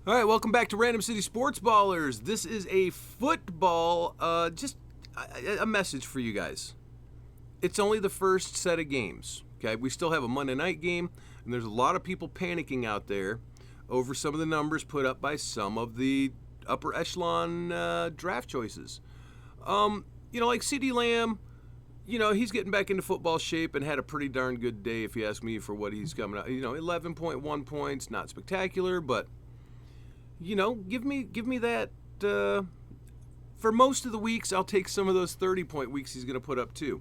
All right, welcome back to Random City Sports Ballers. This is a football, just a message for you guys. It's only the first set of games. Okay, we still have a Monday night game, and there's a lot of people panicking out there over some of the numbers put up by some of the upper echelon draft choices. Like CeeDee Lamb. He's getting back into football shape and had a pretty darn good day, if you ask me, for what he's coming out. 11.1 points, not spectacular, but give me that. For most of the weeks, I'll take some of those 30-point weeks he's going to put up too.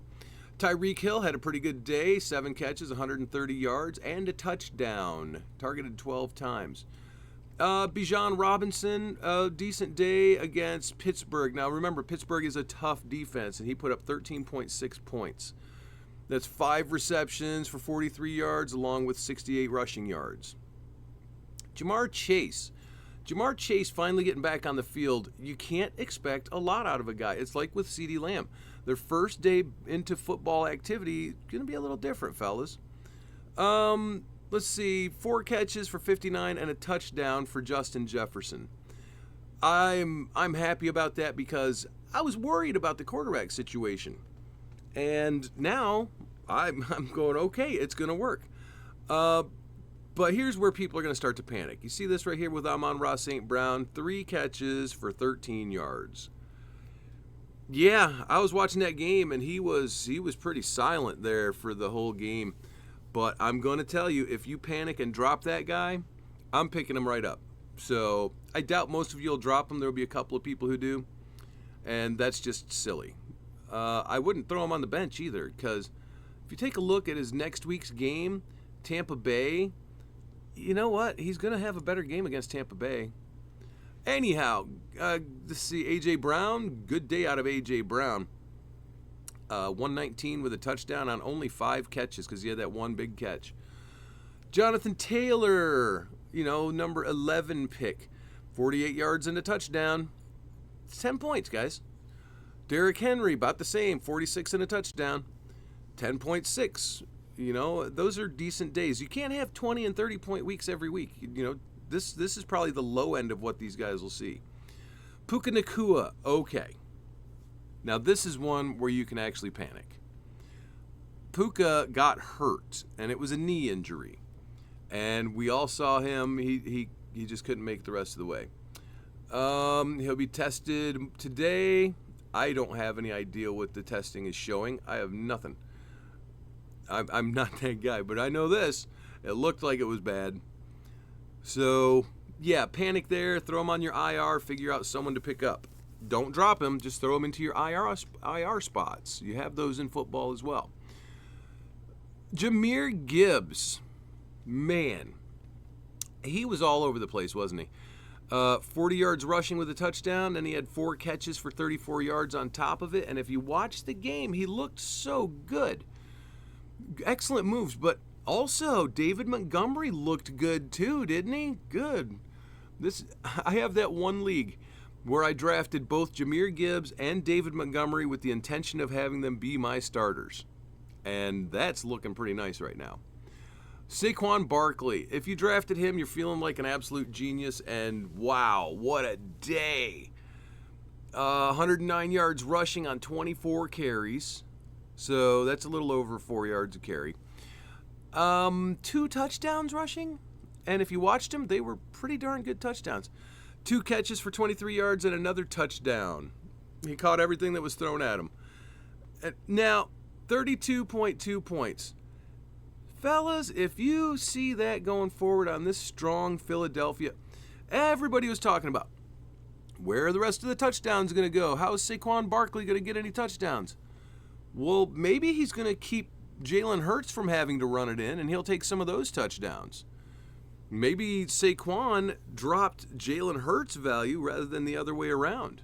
Tyreek Hill had a pretty good day, 7 catches, 130 yards, and a touchdown, targeted 12 times. Bijan Robinson, a decent day against Pittsburgh. Now remember, Pittsburgh is a tough defense, and he put up 13.6 points. That's 5 receptions for 43 yards, along with 68 rushing yards. Ja'Marr Chase finally getting back on the field. You can't expect a lot out of a guy. It's like with CeeDee Lamb. Their first day into football activity going to be a little different, fellas. Let's see, 4 catches for 59 and a touchdown for Justin Jefferson. I'm happy about that because I was worried about the quarterback situation. And now I'm going, okay, it's going to work. But here's where people are going to start to panic. You see this right here with Amon-Ra St. Brown, 3 catches for 13 yards. Yeah, I was watching that game, and he was pretty silent there for the whole game. But I'm going to tell you, if you panic and drop that guy, I'm picking him right up. So I doubt most of you will drop him. There will be a couple of people who do, and that's just silly. I wouldn't throw him on the bench either, because if you take a look at his next week's game, Tampa Bay, you know what? He's going to have a better game against Tampa Bay. Anyhow, let's see, A.J. Brown, good day out of A.J. Brown. 119 with a touchdown on only 5 catches because he had that one big catch. Jonathan Taylor, number 11 pick, 48 yards and a touchdown. It's 10 points, guys. Derrick Henry, about the same, 46 and a touchdown. 10.6. Those are decent days. You can't have 20 and 30-point weeks every week. This is probably the low end of what these guys will see. Puka Nacua, okay. Now this is one where you can actually panic. Puka got hurt, and it was a knee injury. And we all saw him. He just couldn't make it the rest of the way. He'll be tested today. I don't have any idea what the testing is showing. I have nothing. I'm not that guy, but I know this. It looked like it was bad. So, yeah, panic there. Throw him on your IR. Figure out someone to pick up. Don't drop him. Just throw him into your IR spots. You have those in football as well. Jahmyr Gibbs. Man, he was all over the place, wasn't he? 40 yards rushing with a touchdown, and he had 4 catches for 34 yards on top of it. And if you watch the game, he looked so good. Excellent moves, but also David Montgomery looked good too, didn't he? Good. I have that one league where I drafted both Jahmyr Gibbs and David Montgomery with the intention of having them be my starters. And that's looking pretty nice right now. Saquon Barkley. If you drafted him, you're feeling like an absolute genius, and wow, what a day. 109 yards rushing on 24 carries. So that's a little over 4 yards a carry. 2 touchdowns rushing. And if you watched them, they were pretty darn good touchdowns. 2 catches for 23 yards and another touchdown. He caught everything that was thrown at him. Now, 32.2 points. Fellas, if you see that going forward on this strong Philadelphia, everybody was talking about, where are the rest of the touchdowns going to go? How is Saquon Barkley going to get any touchdowns? Well, maybe he's going to keep Jalen Hurts from having to run it in, and he'll take some of those touchdowns. Maybe Saquon dropped Jalen Hurts' value rather than the other way around.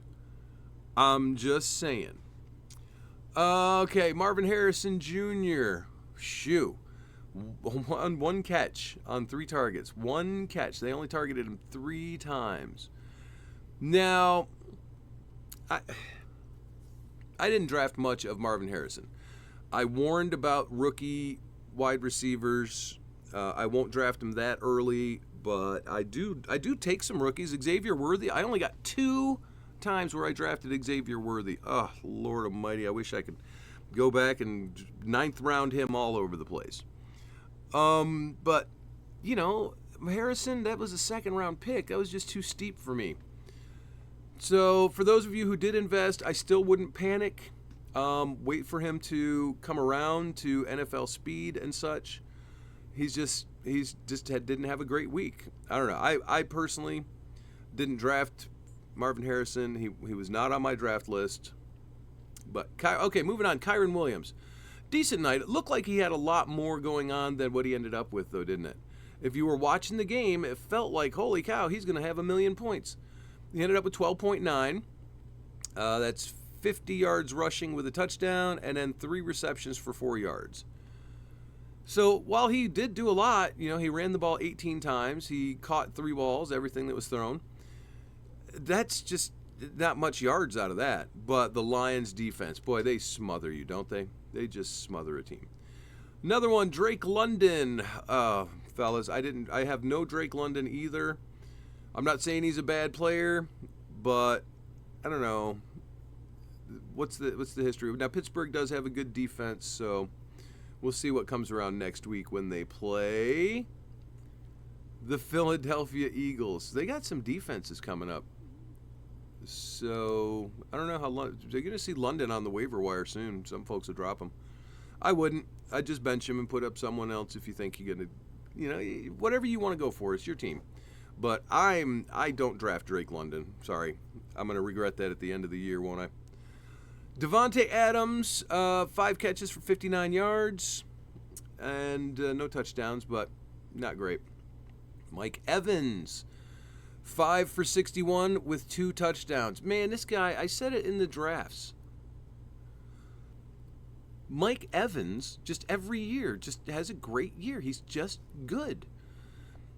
I'm just saying. Okay, Marvin Harrison Jr. Shoo. One catch on 3 targets. 1 catch. They only targeted him 3 times. Now, I didn't draft much of Marvin Harrison. I warned about rookie wide receivers. I won't draft him that early, but I do take some rookies. Xavier Worthy. I only got 2 times where I drafted Xavier Worthy. Oh, Lord Almighty! I wish I could go back and 9th round him all over the place. But you know, Harrison, that was a 2nd round pick. That was just too steep for me. So for those of you who did invest, I still wouldn't panic. Wait for him to come around to NFL speed and such. He's just didn't have a great week. I don't know. I personally didn't draft Marvin Harrison. He was not on my draft list. But okay, moving on. Kyren Williams, decent night. It looked like he had a lot more going on than what he ended up with, though, didn't it? If you were watching the game, it felt like, holy cow, he's going to have 1,000,000 points. He ended up with 12.9. That's 50 yards rushing with a touchdown, and then 3 receptions for 4 yards. So while he did do a lot, you know, he ran the ball 18 times. He caught 3 balls, everything that was thrown. That's just not much yards out of that. But the Lions defense, boy, they smother you, don't they? They just smother a team. Another one, Drake London. Fellas, I have no Drake London either. I'm not saying he's a bad player, but I don't know. What's the history? Now Pittsburgh does have a good defense, so we'll see what comes around next week when they play the Philadelphia Eagles. They got some defenses coming up. So I don't know how long. They're going to see London on the waiver wire soon. Some folks will drop him. I wouldn't. I'd just bench him and put up someone else if you think you're going to, you know, whatever you want to go for. It's your team. But I don't draft Drake London. Sorry. I'm going to regret that at the end of the year, won't I? Devontae Adams, 5 catches for 59 yards and no touchdowns, but not great. Mike Evans, 5 for 61 with 2 touchdowns. Man, this guy, I said it in the drafts. Mike Evans, just every year, just has a great year. He's just good.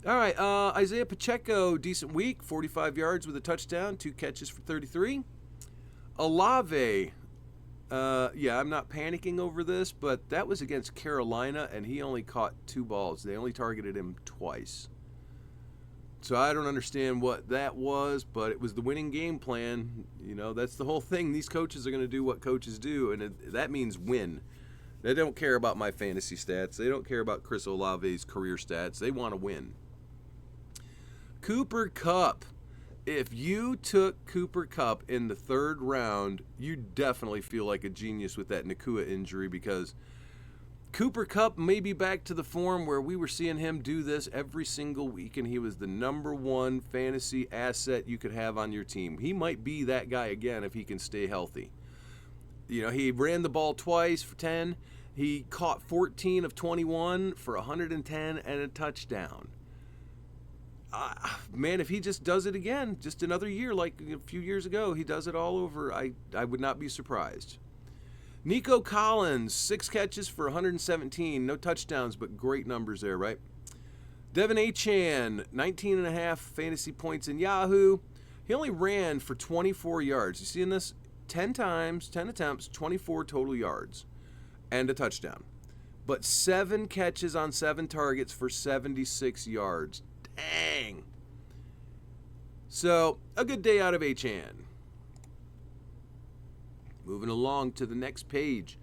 All right, Isaiah Pacheco, decent week, 45 yards with a touchdown, 2 catches for 33. Olave, I'm not panicking over this, but that was against Carolina, and he only caught 2 balls. They only targeted him twice. So I don't understand what that was, but it was the winning game plan. You know, that's the whole thing. These coaches are going to do what coaches do, and that means win. They don't care about my fantasy stats. They don't care about Chris Olave's career stats. They want to win. Cooper Kupp. If you took Cooper Kupp in the 3rd round, you definitely feel like a genius with that Nakua injury, because Cooper Kupp may be back to the form where we were seeing him do this every single week, and he was the number 1 fantasy asset you could have on your team. He might be that guy again if he can stay healthy. You know, he ran the ball twice for 10. He caught 14 of 21 for 110 and a touchdown. Man, if he just does it again, just another year like a few years ago, he does it all over, I would not be surprised. Nico Collins, 6 catches for 117, no touchdowns, but great numbers there, right? Devin Achane, 19.5 fantasy points in Yahoo. He only ran for 24 yards. You seeing this? 10 times, 10 attempts, 24 total yards, and a touchdown. But 7 catches on 7 targets for 76 yards. Dang. So, a good day out of Achane. Moving along to the next page.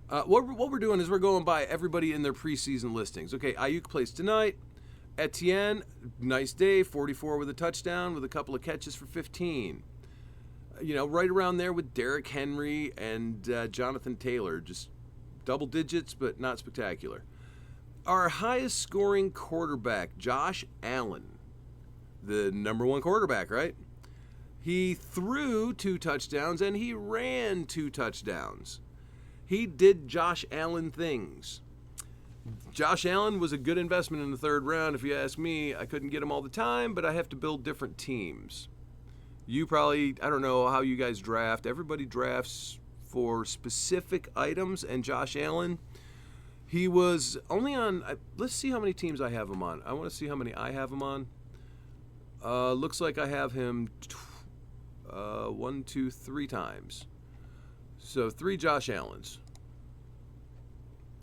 What we're doing is we're going by everybody in their preseason listings. Okay, Ayuk plays tonight. Etienne, nice day, 44 with a touchdown with a couple of catches for 15. You know, right around there with Derrick Henry and Jonathan Taylor. Just double digits, but not spectacular. Our highest scoring quarterback, Josh Allen, the number 1 quarterback, right? He threw 2 touchdowns and he ran 2 touchdowns. He did Josh Allen things. Josh Allen was a good investment in the 3rd round. If you ask me, I couldn't get him all the time, but I have to build different teams. You probably, I don't know how you guys draft. Everybody drafts for specific items, and Josh Allen, he was only on, let's see how many teams I have him on. I want to see how many I have him on. Looks like I have him 1, 2, 3 times. So 3 Josh Allens.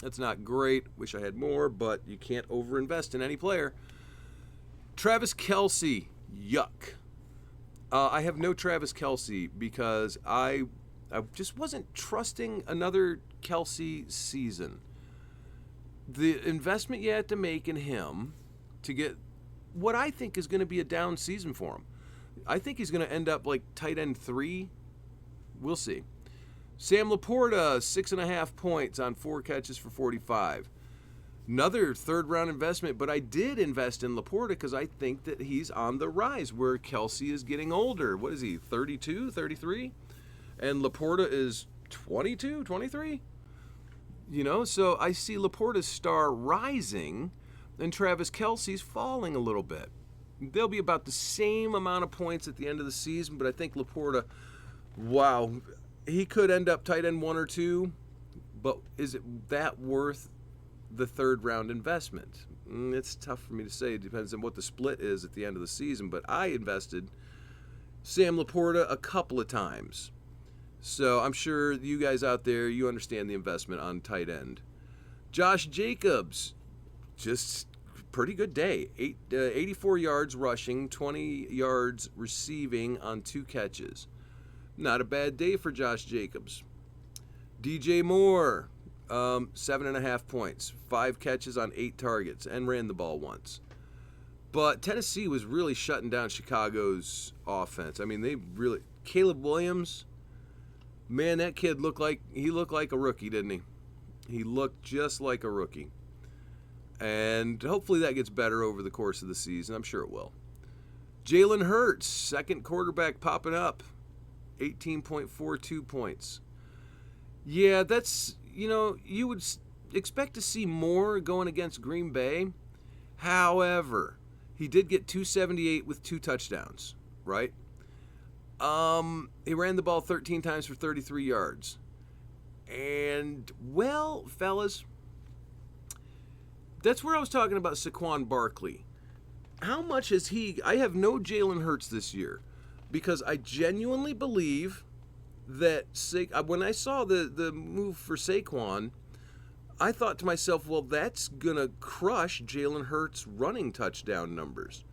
That's not great. Wish I had more, but you can't overinvest in any player. Travis Kelce, yuck. I have no Travis Kelce because I just wasn't trusting another Kelce season. The investment you had to make in him to get what I think is going to be a down season for him. I think he's going to end up like tight end 3. We'll see. Sam Laporta, 6.5 points on 4 catches for 45. Another third-round investment, but I did invest in Laporta because I think that he's on the rise where Kelce is getting older. What is he, 32, 33? And Laporta is 22, 23? You know, so I see Laporta's star rising and Travis Kelce's falling a little bit. They'll be about the same amount of points at the end of the season, but I think Laporta, wow, he could end up tight end 1 or 2, but is it that worth the third-round investment? It's tough for me to say. It depends on what the split is at the end of the season, but I invested Sam Laporta a couple of times. So I'm sure you guys out there, you understand the investment on tight end. Josh Jacobs, just pretty good day. 84 yards rushing, 20 yards receiving on 2 catches. Not a bad day for Josh Jacobs. DJ Moore, 7.5 points, 5 catches on 8 targets, and ran the ball once. But Tennessee was really shutting down Chicago's offense. I mean, they really... Caleb Williams, man, that kid looked like a rookie, didn't he? He looked just like a rookie. And hopefully that gets better over the course of the season. I'm sure it will. Jalen Hurts, second quarterback popping up, 18.42 points. Yeah, that's, you know, you would expect to see more going against Green Bay. However, he did get 278 with 2 touchdowns, right? He ran the ball 13 times for 33 yards. And, well, fellas, that's where I was talking about Saquon Barkley. How much has he... I have no Jalen Hurts this year because I genuinely believe that when I saw the move for Saquon, I thought to myself, well, that's going to crush Jalen Hurts' running touchdown numbers.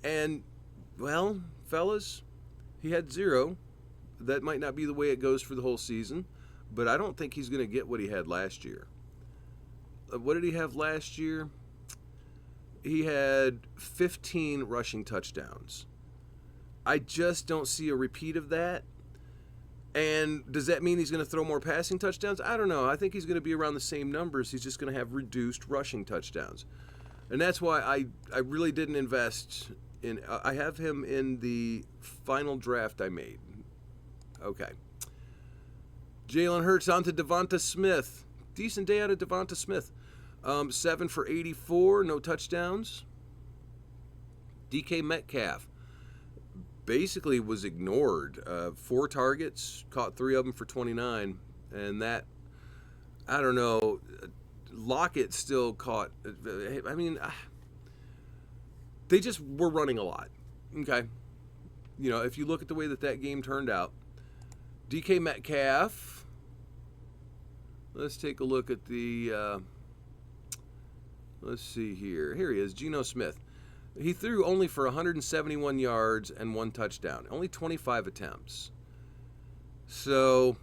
And, well, fellas, he had 0. That might not be the way it goes for the whole season, but I don't think he's going to get what he had last year. What did he have last year? He had 15 rushing touchdowns. I just don't see a repeat of that. And does that mean he's going to throw more passing touchdowns? I don't know. I think he's going to be around the same numbers. He's just going to have reduced rushing touchdowns. And that's why I really didn't invest in... I have him in the final draft I made. Okay. Jalen Hurts on to Devonta Smith. Decent day out of Devonta Smith. 7 for 84, no touchdowns. DK Metcalf basically was ignored. 4 targets, caught 3 of them for 29. And that, I don't know, Lockett still caught. I mean, they just were running a lot. Okay. You know, if you look at the way that game turned out, DK Metcalf, let's take a look at the, let's see here. Here he is, Geno Smith. He threw only for 171 yards and 1 touchdown. Only 25 attempts. So,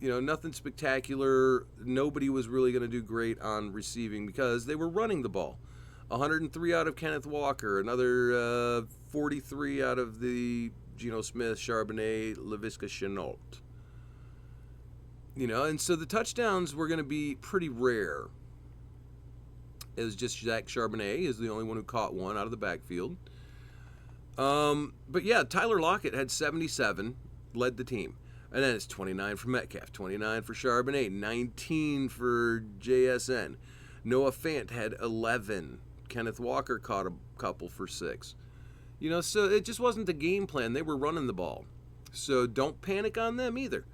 you know, nothing spectacular. Nobody was really going to do great on receiving because they were running the ball. 103 out of Kenneth Walker. Another 43 out of the Geno Smith, Charbonnet, Laviska Shenault. You know, and so the touchdowns were going to be pretty rare. It was just Zach Charbonnet is the only one who caught one out of the backfield. But yeah, Tyler Lockett had 77, led the team. And then it's 29 for Metcalf, 29 for Charbonnet, 19 for JSN. Noah Fant had 11. Kenneth Walker caught a couple for 6. You know, so it just wasn't the game plan. They were running the ball. So don't panic on them either.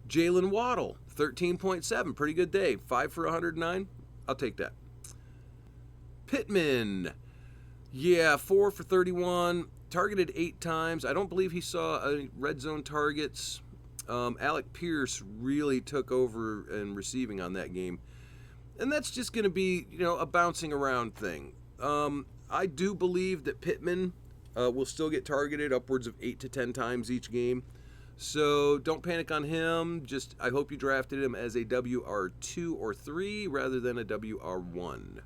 Jalen Waddle, 13.7. Pretty good day. 5 for 109. I'll take that. Pittman, yeah, 4 for 31. Targeted 8 times. I don't believe he saw red zone targets. Alec Pierce really took over in receiving on that game. And that's just going to be, you know, a bouncing around thing. I do believe that Pittman will still get targeted upwards of 8 to 10 times each game. So don't panic on him. Just I hope you drafted him as a WR2 or 3 rather than a WR1.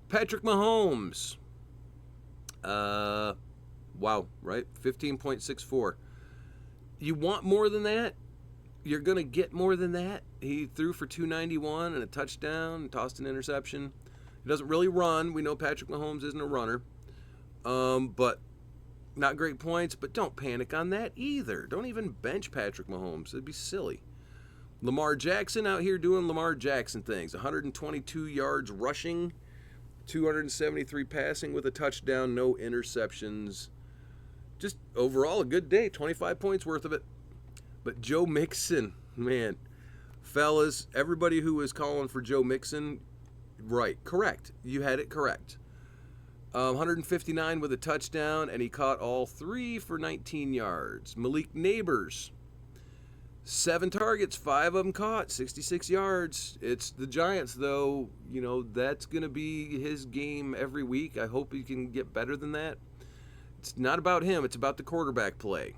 Patrick Mahomes. Wow, right? 15.64. You want more than that? You're going to get more than that. He threw for 291 and a touchdown, tossed an interception. He doesn't really run. We know Patrick Mahomes isn't a runner. But not great points, but don't panic on that either. Don't even bench Patrick Mahomes. It'd be silly. Lamar Jackson out here doing Lamar Jackson things. 122 yards rushing, 273 passing with a touchdown, no interceptions. Just overall a good day, 25 points worth of it. But Joe Mixon, man, fellas, everybody who was calling for Joe Mixon, right, correct. You had it correct. 159 with a touchdown, and he caught all 3 for 19 yards. Malik Neighbors, 7 targets, 5 of them caught, 66 yards. It's the Giants, though. You know, that's going to be his game every week. I hope he can get better than that. It's not about him. It's about the quarterback play.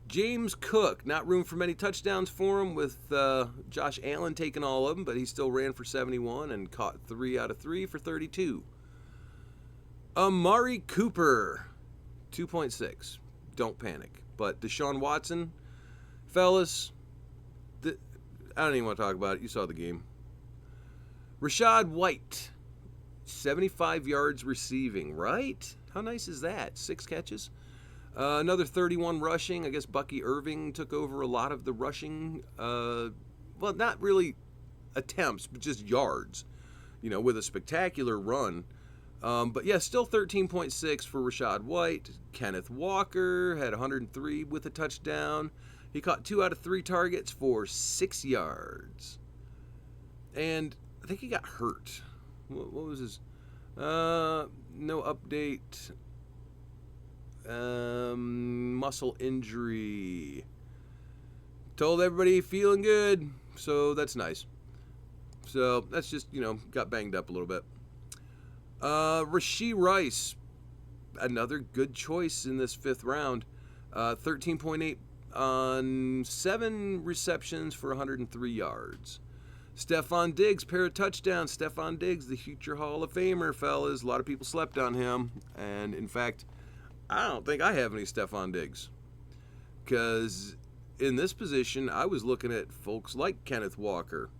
James Cook, not room for many touchdowns for him with Josh Allen taking all of them, but he still ran for 71 and caught 3 out of 3 for 32. Amari Cooper, 2.6. Don't panic. But Deshaun Watson, fellas, I don't even want to talk about it. You saw the game. Rachaad White, 75 yards receiving, right? How nice is that? 6 catches. Another 31 rushing. I guess Bucky Irving took over a lot of the rushing. Well, not really attempts, but just yards, with a spectacular run. But yeah, still 13.6 for Rachaad White. Kenneth Walker had 103 with a touchdown. He caught 2 out of 3 targets for 6 yards. And I think he got hurt. What was his... no update. Muscle injury. Told everybody feeling good, so that's nice. So that's just, got banged up a little bit. Rashee Rice, another good choice in this 5th round. 13.8 on 7 receptions for 103 yards. Stefon Diggs, pair of touchdowns. Stefon Diggs, the future Hall of Famer, fellas. A lot of people slept on him. And, in fact, I don't think I have any Stefon Diggs. Because in this position, I was looking at folks like Kenneth Walker.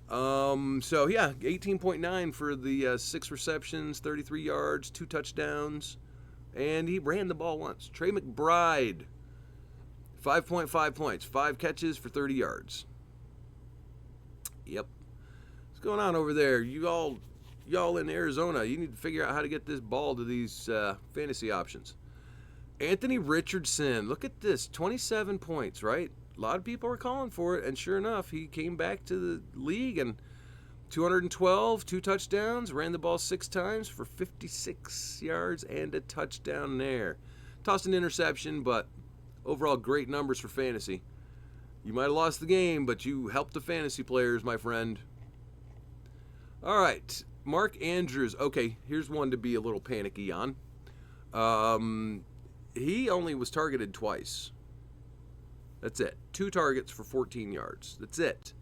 So, yeah, 18.9 for the 6 receptions, 33 yards, 2 touchdowns. And he ran the ball once. Trey McBride, 5.5 points, 5 catches for 30 yards. Yep. What's going on over there? Y'all in Arizona, you need to figure out how to get this ball to these fantasy options. Anthony Richardson, look at this, 27 points, right? A lot of people are calling for it, and sure enough, he came back to the league and 212, 2 touchdowns, ran the ball 6 times for 56 yards and a touchdown there. Tossed an interception, but overall great numbers for fantasy. You might have lost the game, but you helped the fantasy players, my friend. All right, Mark Andrews. Okay, here's one to be a little panicky on. He only was targeted twice. That's it. 2 targets for 14 yards. That's it.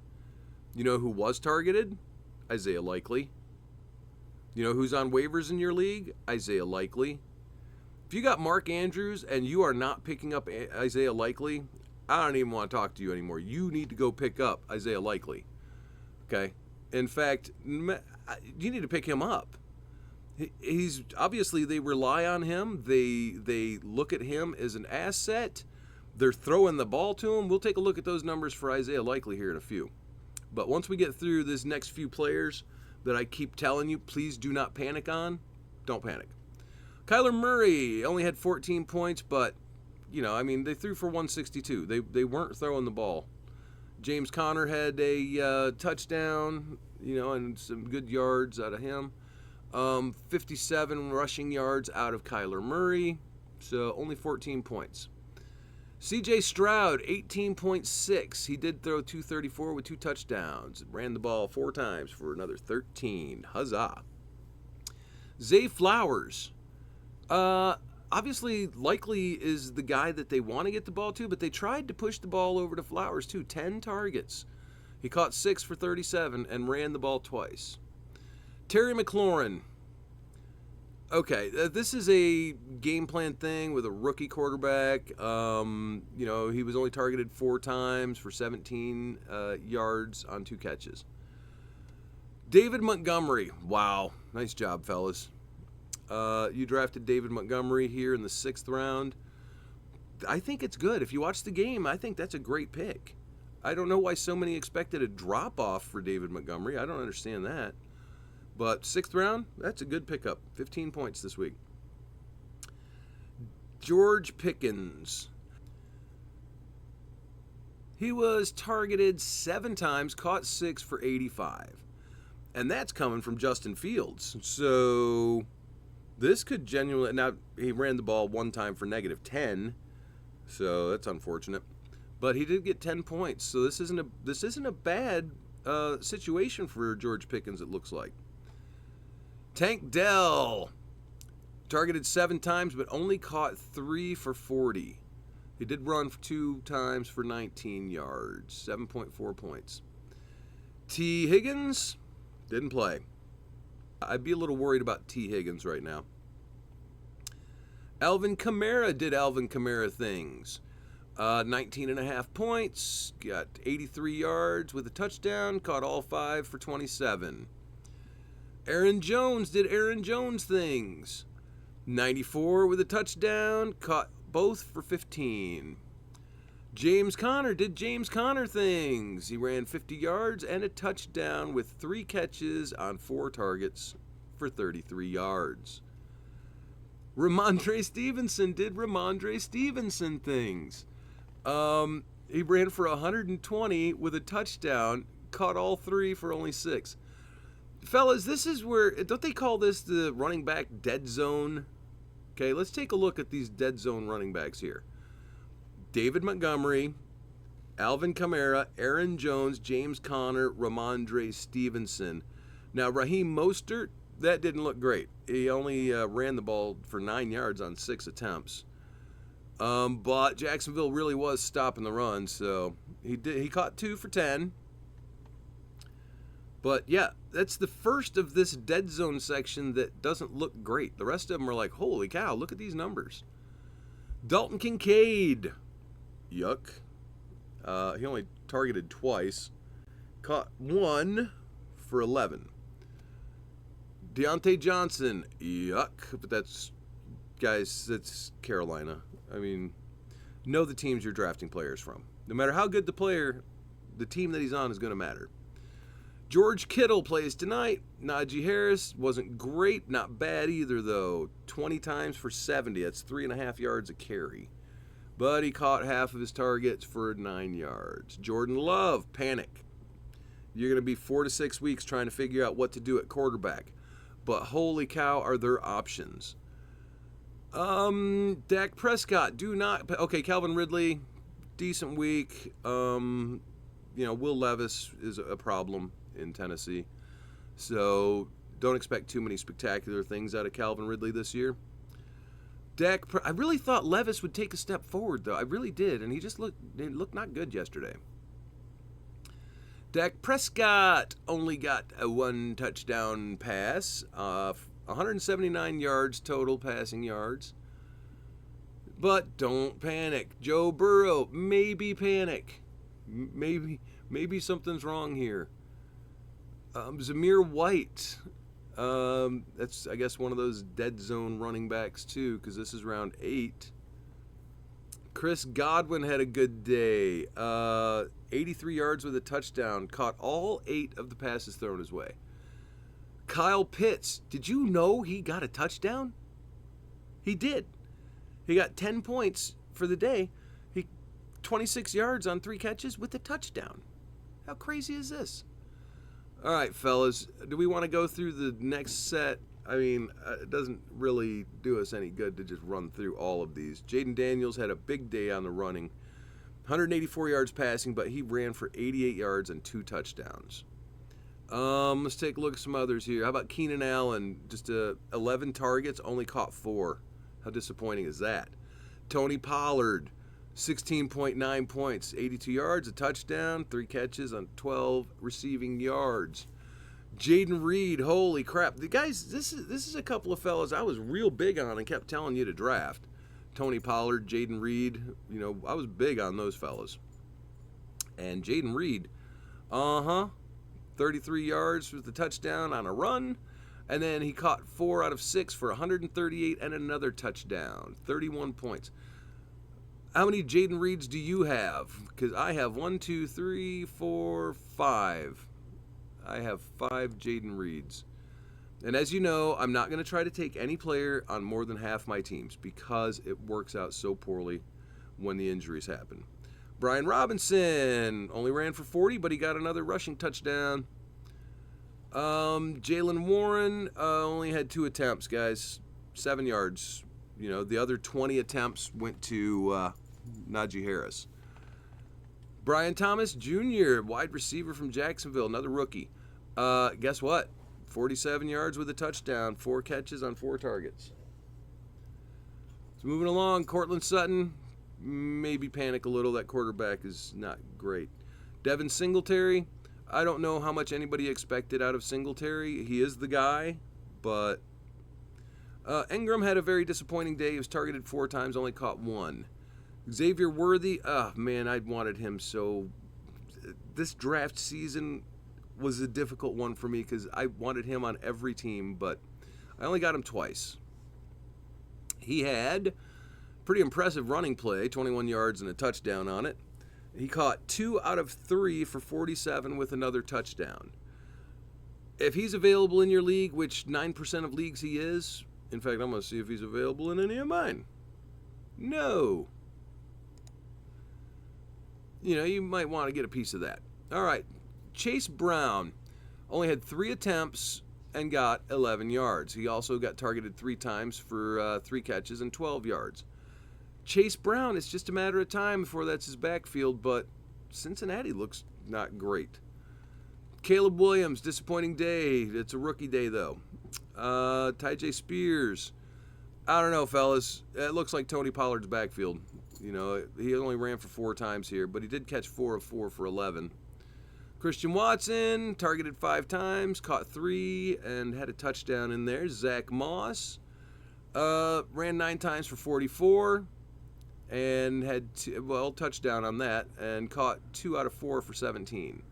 You know who was targeted? Isaiah Likely. You know who's on waivers in your league? Isaiah Likely. If you got Mark Andrews and you are not picking up Isaiah Likely, I don't even want to talk to you anymore. You need to go pick up Isaiah Likely. Okay? In fact, you need to pick him up. He's obviously, they rely on him. They look at him as an asset. They're throwing the ball to him. We'll take a look at those numbers for Isaiah Likely here in a few. But once we get through this next few players that I keep telling you, please do not panic on. Don't panic. Kyler Murray only had 14 points, but, they threw for 162. They weren't throwing the ball. James Conner had a touchdown, and some good yards out of him. 57 rushing yards out of Kyler Murray, so only 14 points. C.J. Stroud, 18.6. He did throw 234 with 2 touchdowns. Ran the ball 4 times for another 13. Huzzah. Zay Flowers. Obviously, likely is the guy that they want to get the ball to, but they tried to push the ball over to Flowers too. 10 targets. He caught 6 for 37 and ran the ball twice. Terry McLaurin. Okay, this is a game plan thing with a rookie quarterback. He was only targeted 4 times for 17 yards on 2 catches. David Montgomery. Wow. Nice job, fellas. You drafted David Montgomery here in the 6th round. I think it's good. If you watch the game, I think that's a great pick. I don't know why so many expected a drop-off for David Montgomery. I don't understand that. But 6th round, that's a good pickup. 15 points this week. George Pickens. He was targeted 7 times, caught 6 for 85. And that's coming from Justin Fields. So this could genuinely... Now, he ran the ball 1 time for -10. So that's unfortunate. But he did get 10 points. So this isn't a bad situation for George Pickens, it looks like. Tank Dell. Targeted 7 times, but only caught 3 for 40. He did run 2 times for 19 yards. 7.4 points. T. Higgins didn't play. I'd be a little worried about T. Higgins right now. Alvin Kamara did Alvin Kamara things. 19.5 points, got 83 yards with a touchdown, caught all 5 for 27. Aaron Jones did Aaron Jones things. 94 with a touchdown, caught both for 15. James Conner did James Conner things. He ran 50 yards and a touchdown with 3 catches on 4 targets for 33 yards. Ramondre Stevenson did Ramondre Stevenson things. He ran for 120 with a touchdown, caught all 3 for only 6. Fellas, this is where, don't they call this the running back dead zone? Okay, let's take a look at these dead zone running backs here. David Montgomery, Alvin Kamara, Aaron Jones, James Conner, Ramondre Stevenson. Now, Raheem Mostert, that didn't look great. He only ran the ball for 9 yards on 6 attempts. But Jacksonville really was stopping the run, so he caught 2 for 10. But yeah, that's the first of this dead zone section that doesn't look great. The rest of them are like, holy cow, look at these numbers. Dalton Kincaid. Yuck. He only targeted twice. Caught 1 for 11. Deontay Johnson. Yuck. But that's Carolina. I mean, know the teams you're drafting players from. No matter how good the player, the team that he's on is going to matter. George Kittle plays tonight. Najee Harris wasn't great, not bad either, though. 20 times for 70. That's 3.5 yards a carry. But he caught half of his targets for 9 yards. Jordan Love, panic. You're going to be 4 to 6 weeks trying to figure out what to do at quarterback. But holy cow, are there options. Dak Prescott, do not... Okay, Calvin Ridley, decent week. Will Levis is a problem in Tennessee. So don't expect too many spectacular things out of Calvin Ridley this year. I really thought Levis would take a step forward, though. I really did, and he looked not good yesterday. Dak Prescott only got a 1 touchdown pass, 179 yards total passing yards. But don't panic. Joe Burrow, maybe panic. Maybe something's wrong here. Zamir White. That's, I guess, one of those dead zone running backs, too, because this is round 8. Chris Godwin had a good day. 83 yards with a touchdown. Caught all 8 of the passes thrown his way. Kyle Pitts. Did you know he got a touchdown? He did. He got 10 points for the day. 26 yards on 3 catches with a touchdown. How crazy is this? All right, fellas, do we want to go through the next set? I mean, it doesn't really do us any good to just run through all of these. Jaden Daniels had a big day on the running. 184 yards passing, but he ran for 88 yards and 2 touchdowns. Let's take a look at some others here. How about Keenan Allen? Just 11 targets, only caught 4. How disappointing is that? Tony Pollard, 16.9 points, 82 yards, a touchdown, 3 catches on 12 receiving yards. Jaden Reed, holy crap. The guys, this is a couple of fellas I was real big on and kept telling you to draft. Tony Pollard, Jaden Reed, I was big on those fellas. And Jaden Reed, 33 yards with the touchdown on a run. And then he caught 4 out of 6 for 138 and another touchdown. 31 points. How many Jaden Reeds do you have? Because I have 1, 2, 3, 4, 5. I have 5 Jaden Reeds. And as you know, I'm not going to try to take any player on more than half my teams because it works out so poorly when the injuries happen. Brian Robinson only ran for 40, but he got another rushing touchdown. Jaylen Warren only had 2 attempts, guys. 7 yards. The other 20 attempts went to Najee Harris. Brian Thomas Jr., wide receiver from Jacksonville, another rookie. Guess what? 47 yards with a touchdown, 4 catches on 4 targets. So moving along, Cortland Sutton, maybe panic a little. That quarterback is not great. Devin Singletary, I don't know how much anybody expected out of Singletary. He is the guy, but Ingram had a very disappointing day. He was targeted 4 times, only caught 1. Xavier Worthy, man, I wanted him so. This draft season was a difficult one for me because I wanted him on every team, but I only got him twice. He had pretty impressive running play, 21 yards and a touchdown on it. He caught 2 out of 3 for 47 with another touchdown. If he's available in your league, which 9% of leagues he is, in fact, I'm going to see if he's available in any of mine. No. You might want to get a piece of that. All right. Chase Brown only had 3 attempts and got 11 yards. He also got targeted 3 times for 3 catches and 12 yards. Chase Brown, it's just a matter of time before that's his backfield, but Cincinnati looks not great. Caleb Williams, disappointing day. It's a rookie day, though. Tyjae Spears, I don't know, fellas. It looks like Tony Pollard's backfield. He only ran for 4 times here, but he did catch 4 of 4 for 11. Christian Watson, targeted 5 times, caught 3, and had a touchdown in there. Zach Moss, ran 9 times for 44, and had, touchdown on that, and caught 2 out of 4 for 17.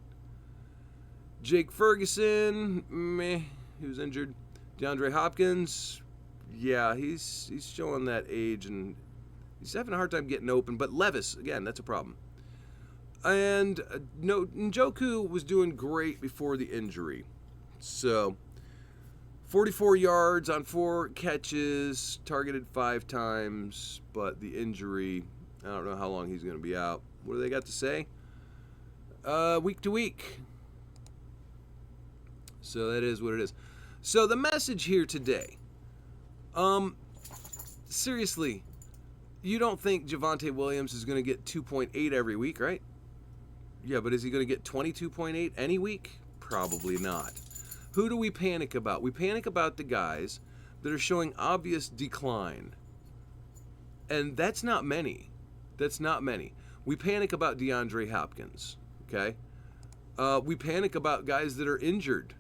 Jake Ferguson, he was injured. DeAndre Hopkins, yeah, he's showing that age, and he's having a hard time getting open. But Levis, again, that's a problem. And Njoku was doing great before the injury. So, 44 yards on 4 catches, targeted 5 times, but the injury, I don't know how long he's going to be out. What do they got to say? Week to week. So that is what it is. So the message here today, seriously, you don't think Javonte Williams is going to get 2.8 every week, right? Yeah, but is he going to get 22.8 any week? Probably not. Who do we panic about? We panic about the guys that are showing obvious decline. And that's not many. That's not many. We panic about DeAndre Hopkins, okay? We panic about guys that are injured.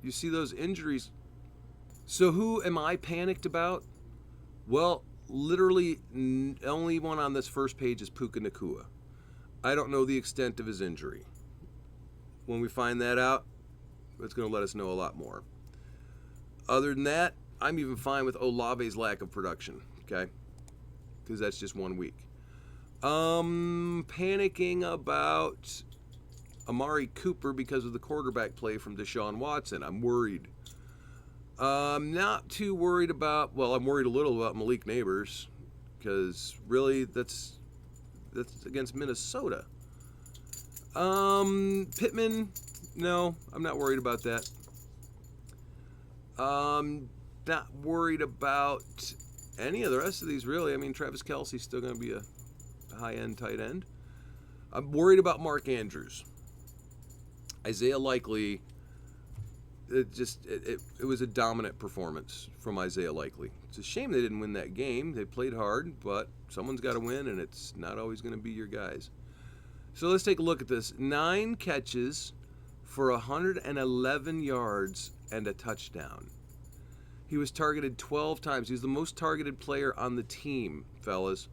You see those injuries. So who am I panicked about? Well, literally only one on this first page is Puka Nacua. I don't know the extent of his injury. When we find that out, it's going to let us know a lot more. Other than that, I'm even fine with Olave's lack of production, okay? Because that's just 1 week. Panicking about Amari Cooper because of the quarterback play from Deshaun Watson. I'm worried. I'm not too worried about, I'm worried a little about Malik Neighbors because really that's against Minnesota. Pittman, no, I'm not worried about that. Not worried about any of the rest of these, really. I mean, Travis Kelce's still going to be a high-end tight end. I'm worried about Mark Andrews. Isaiah Likely, it was a dominant performance from Isaiah Likely. It's a shame they didn't win that game. They played hard, but someone's got to win, and it's not always going to be your guys. So let's take a look at this. 9 catches for 111 yards and a touchdown. He was targeted 12 times. He's the most targeted player on the team, fellas.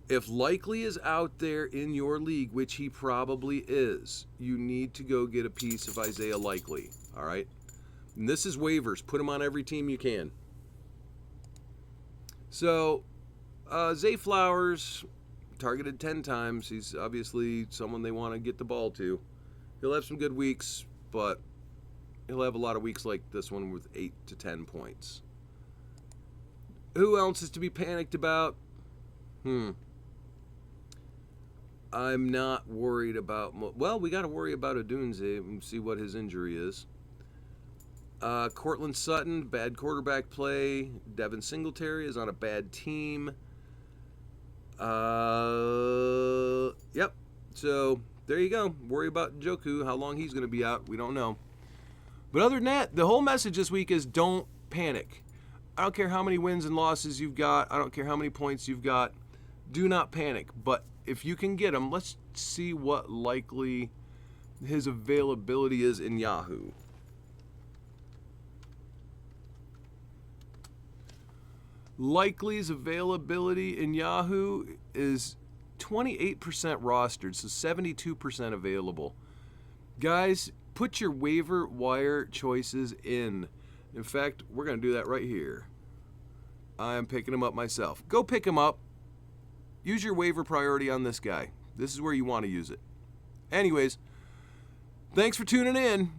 If Likely is out there in your league, which he probably is, you need to go get a piece of Isaiah Likely, all right? And this is waivers. Put him on every team you can. So, Zay Flowers, targeted 10 times. He's obviously someone they want to get the ball to. He'll have some good weeks, but he'll have a lot of weeks like this one with 8 to 10 points. Who else is to be panicked about? I'm not worried about... Well, we got to worry about Odunze and see what his injury is. Cortland Sutton, bad quarterback play. Devin Singletary is on a bad team. Yep. So, there you go. Worry about Njoku, how long he's going to be out. We don't know. But other than that, the whole message this week is don't panic. I don't care how many wins and losses you've got. I don't care how many points you've got. Do not panic. But if you can get him, let's see what likely his availability is in Yahoo. Likely's availability in Yahoo is 28% rostered, so 72% available. Guys, put your waiver wire choices in. In fact, we're going to do that right here. I'm picking him up myself. Go pick him up. Use your waiver priority on this guy. This is where you want to use it. Anyways, thanks for tuning in.